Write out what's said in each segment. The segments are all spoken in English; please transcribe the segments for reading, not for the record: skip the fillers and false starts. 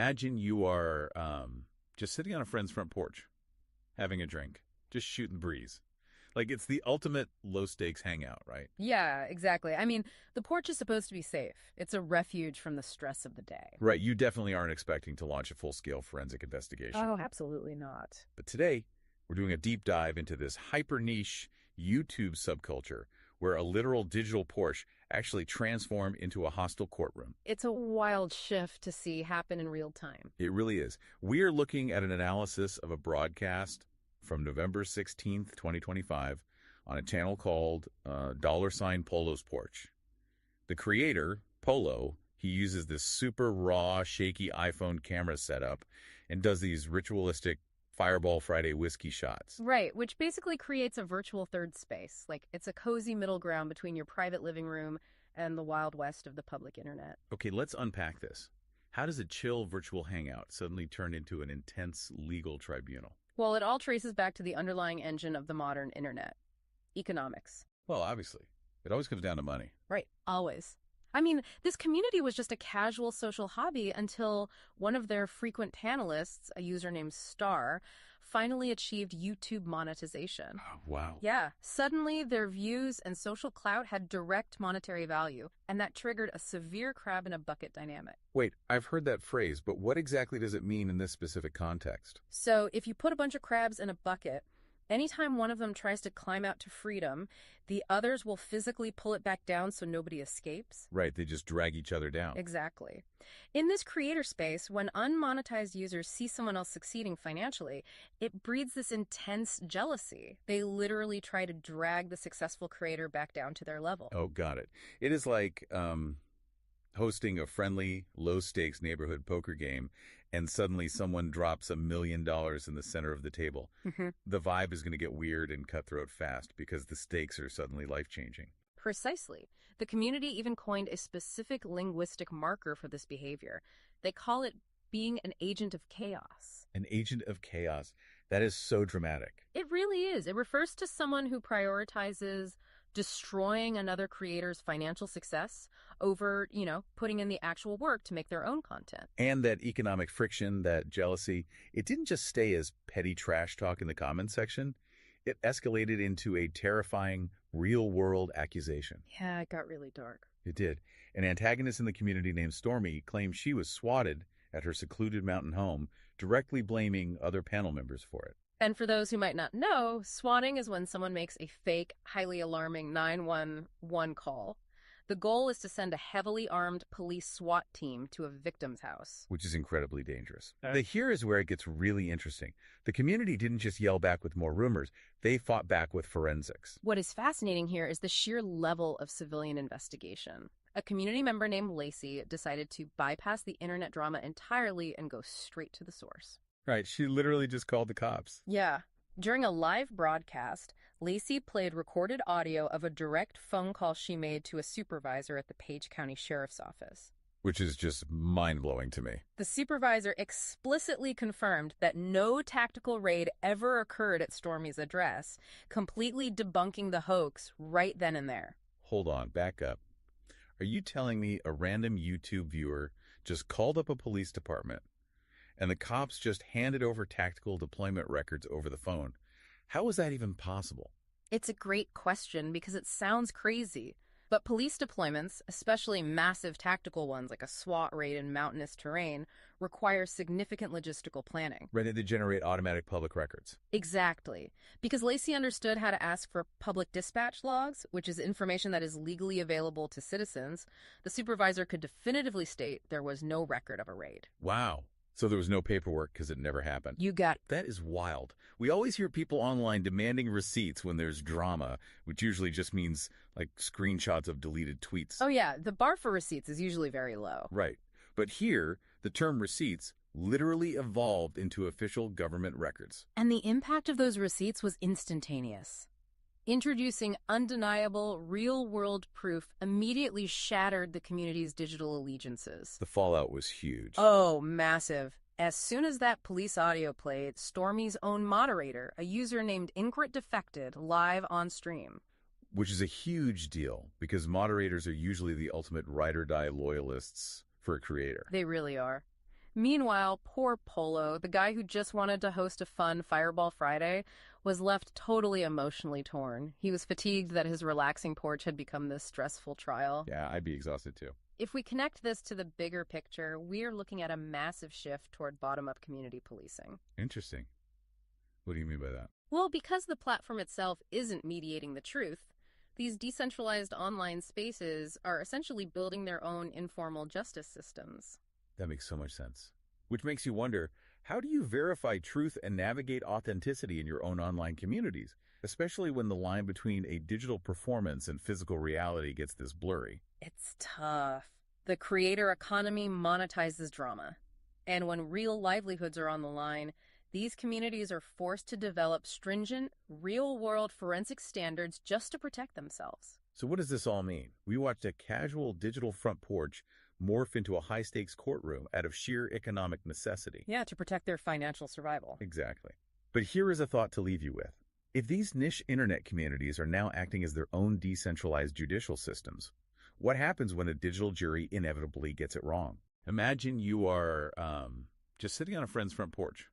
Imagine you are just sitting on a friend's front porch, having a drink, just shooting the breeze. Like, it's the ultimate low-stakes hangout, right? Yeah, exactly. I mean, the porch is supposed to be safe. It's a refuge from the stress of the day. Right, you definitely aren't expecting to launch a full-scale forensic investigation. Oh, absolutely not. But today, we're doing a deep dive into this hyper-niche YouTube subculture where a literal digital porch actually transformed into a hostile courtroom. It's a wild shift to see happen in real time. It really is. We are looking at an analysis of a broadcast from November 16th, 2025, on a channel called $Polo's Porch. The creator, Polo, he uses this super raw, shaky iPhone camera setup and does these ritualistic Fireball Friday whiskey shots. Right, which basically creates a virtual third space. Like, it's a cozy middle ground between your private living room and the wild west of the public internet. Okay, let's unpack this. How does a chill virtual hangout suddenly turn into an intense legal tribunal? Well, it all traces back to the underlying engine of the modern internet: economics. Well, obviously. It always comes down to money. Right, always. I mean, this community was just a casual social hobby until one of their frequent panelists, a user named Star, finally achieved YouTube monetization. Oh, wow. Yeah, suddenly their views and social clout had direct monetary value, and that triggered a severe crab in a bucket dynamic. Wait, I've heard that phrase, but what exactly does it mean in this specific context? So if you put a bunch of crabs in a bucket, anytime one of them tries to climb out to freedom, the others will physically pull it back down so nobody escapes. Right, they just drag each other down. Exactly. In this creator space, when unmonetized users see someone else succeeding financially, it breeds this intense jealousy. They literally try to drag the successful creator back down to their level. Oh, got it. It is like hosting a friendly, low-stakes neighborhood poker game, and suddenly someone drops $1 million in the center of the table. The vibe is going to get weird and cutthroat fast because the stakes are suddenly life-changing. Precisely. The community even coined a specific linguistic marker for this behavior. They call it being an agent of chaos. An agent of chaos. That is so dramatic. It really is. It refers to someone who prioritizes destroying another creator's financial success over, putting in the actual work to make their own content. And that economic friction, that jealousy, it didn't just stay as petty trash talk in the comments section. It escalated into a terrifying, real-world accusation. Yeah, it got really dark. It did. An antagonist in the community named Stormy claimed she was swatted at her secluded mountain home, directly blaming other panel members for it. And for those who might not know, swatting is when someone makes a fake, highly alarming 911 call. The goal is to send a heavily armed police SWAT team to a victim's house. Which is incredibly dangerous. Here is where it gets really interesting. The community didn't just yell back with more rumors. They fought back with forensics. What is fascinating here is the sheer level of civilian investigation. A community member named Lacey decided to bypass the internet drama entirely and go straight to the source. Right, she literally just called the cops. Yeah. During a live broadcast, Lacey played recorded audio of a direct phone call she made to a supervisor at the Page County Sheriff's Office. Which is just mind-blowing to me. The supervisor explicitly confirmed that no tactical raid ever occurred at Stormy's address, completely debunking the hoax right then and there. Hold on, back up. Are you telling me a random YouTube viewer just called up a police department and the cops just handed over tactical deployment records over the phone? How is that even possible? It's a great question because it sounds crazy. But police deployments, especially massive tactical ones like a SWAT raid in mountainous terrain, require significant logistical planning. Ready to generate automatic public records. Exactly. Because Lacey understood how to ask for public dispatch logs, which is information that is legally available to citizens, the supervisor could definitively state there was no record of a raid. Wow. So there was no paperwork because it never happened. You got it. That is wild. We always hear people online demanding receipts when there's drama, which usually just means like screenshots of deleted tweets. Oh yeah, the bar for receipts is usually very low. Right. But here, the term receipts literally evolved into official government records. And the impact of those receipts was instantaneous. Introducing undeniable, real-world proof immediately shattered the community's digital allegiances. The fallout was huge. Oh, massive. As soon as that police audio played, Stormy's own moderator, a user named Incrit defected, live on stream. Which is a huge deal, because moderators are usually the ultimate ride-or-die loyalists for a creator. They really are. Meanwhile, poor Polo, the guy who just wanted to host a fun Fireball Friday, was left totally emotionally torn. He was fatigued that his relaxing porch had become this stressful trial. Yeah, I'd be exhausted too. If we connect this to the bigger picture, we're looking at a massive shift toward bottom-up community policing. Interesting. What do you mean by that? Well, because the platform itself isn't mediating the truth, these decentralized online spaces are essentially building their own informal justice systems. That makes so much sense. Which makes you wonder, how do you verify truth and navigate authenticity in your own online communities, especially when the line between a digital performance and physical reality gets this blurry? It's tough. The creator economy monetizes drama. And when real livelihoods are on the line, these communities are forced to develop stringent, real-world forensic standards just to protect themselves. So what does this all mean? We watched a casual digital front porch morph into a high-stakes courtroom out of sheer economic necessity. Yeah, to protect their financial survival. Exactly. But here is a thought to leave you with. If these niche internet communities are now acting as their own decentralized judicial systems, what happens when a digital jury inevitably gets it wrong? Imagine you are just sitting on a friend's front porch.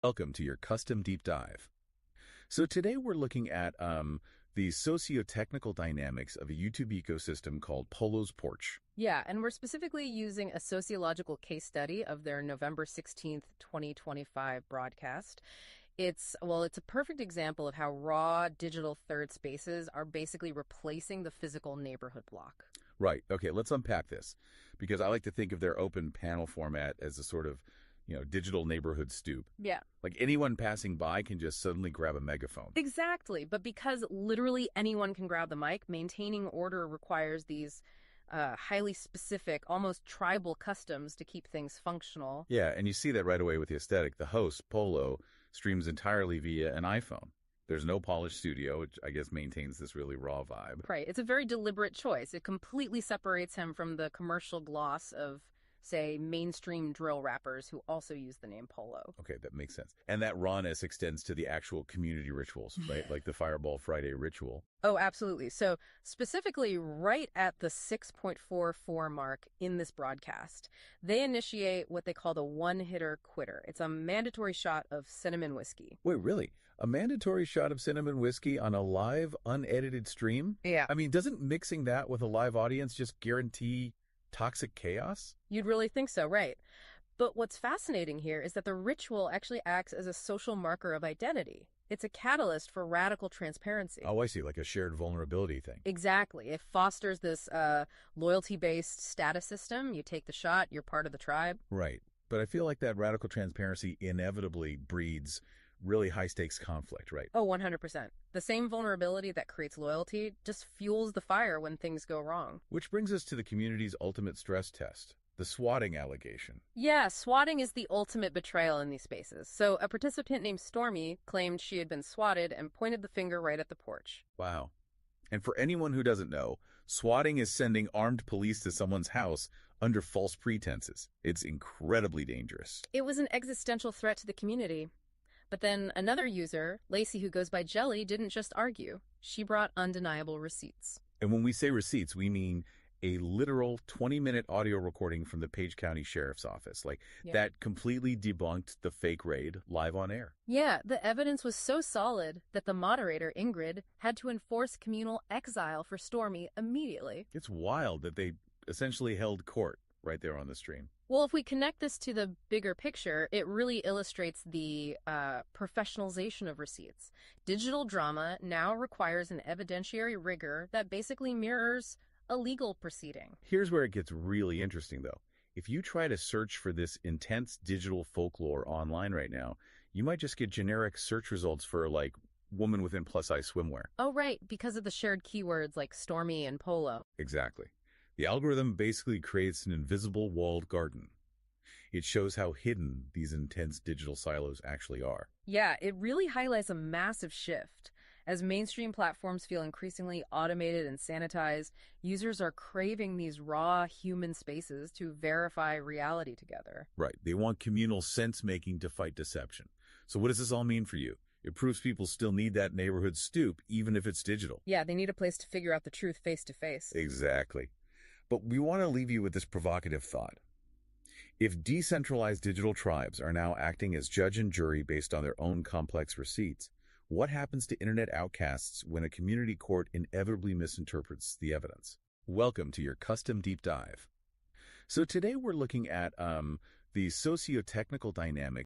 Welcome to your custom deep dive. So today we're looking at the socio-technical dynamics of a YouTube ecosystem called Polo's Porch. Yeah, and we're specifically using a sociological case study of their November 16th, 2025 broadcast. It's a perfect example of how raw digital third spaces are basically replacing the physical neighborhood block. Right. Okay, let's unpack this, because I like to think of their open panel format as a sort of, digital neighborhood stoop. Yeah. Like anyone passing by can just suddenly grab a megaphone. Exactly. But because literally anyone can grab the mic, maintaining order requires these highly specific, almost tribal customs to keep things functional. Yeah, and you see that right away with the aesthetic. The host, Polo, streams entirely via an iPhone. There's no polished studio, which I guess maintains this really raw vibe. Right. It's a very deliberate choice. It completely separates him from the commercial gloss of, say, mainstream drill rappers who also use the name Polo. Okay, that makes sense. And that rawness extends to the actual community rituals, right? Like the Fireball Friday ritual. Oh, absolutely. So specifically right at the 6.44 mark in this broadcast, they initiate what they call the one-hitter quitter. It's a mandatory shot of cinnamon whiskey. Wait, really? A mandatory shot of cinnamon whiskey on a live, unedited stream? Yeah. I mean, doesn't mixing that with a live audience just guarantee toxic chaos? You'd really think so, right? But what's fascinating here is that the ritual actually acts as a social marker of identity. It's a catalyst for radical transparency. Oh, I see, like a shared vulnerability thing. Exactly. It fosters this loyalty-based status system. You take the shot, you're part of the tribe. Right. But I feel like that radical transparency inevitably breeds really high-stakes conflict, right? Oh, 100%. The same vulnerability that creates loyalty just fuels the fire when things go wrong. Which brings us to the community's ultimate stress test, the swatting allegation. Yeah, swatting is the ultimate betrayal in these spaces. So a participant named Stormy claimed she had been swatted and pointed the finger right at the porch. Wow. And for anyone who doesn't know, swatting is sending armed police to someone's house under false pretenses. It's incredibly dangerous. It was an existential threat to the community. But then another user, Lacey, who goes by Jelly, didn't just argue. She brought undeniable receipts. And when we say receipts, we mean a literal 20-minute audio recording from the Page County Sheriff's Office. That completely debunked the fake raid live on air. Yeah, the evidence was so solid that the moderator, Ingrid, had to enforce communal exile for Stormy immediately. It's wild that they essentially held court right there on the stream. Well, if we connect this to the bigger picture, it really illustrates the professionalization of receipts. Digital drama now requires an evidentiary rigor that basically mirrors a legal proceeding. Here's where it gets really interesting, though. If you try to search for this intense digital folklore online right now, you might just get generic search results for, like, woman within plus-size swimwear. Oh, right, because of the shared keywords like Stormy and Polo. Exactly. The algorithm basically creates an invisible walled garden. It shows how hidden these intense digital silos actually are. Yeah, it really highlights a massive shift. As mainstream platforms feel increasingly automated and sanitized, users are craving these raw human spaces to verify reality together. Right. They want communal sense-making to fight deception. So what does this all mean for you? It proves people still need that neighborhood stoop, even if it's digital. Yeah, they need a place to figure out the truth face to face. Exactly. But we want to leave you with this provocative thought. If decentralized digital tribes are now acting as judge and jury based on their own complex receipts, what happens to internet outcasts when a community court inevitably misinterprets the evidence? Welcome to your custom deep dive. So today we're looking at the socio-technical dynamics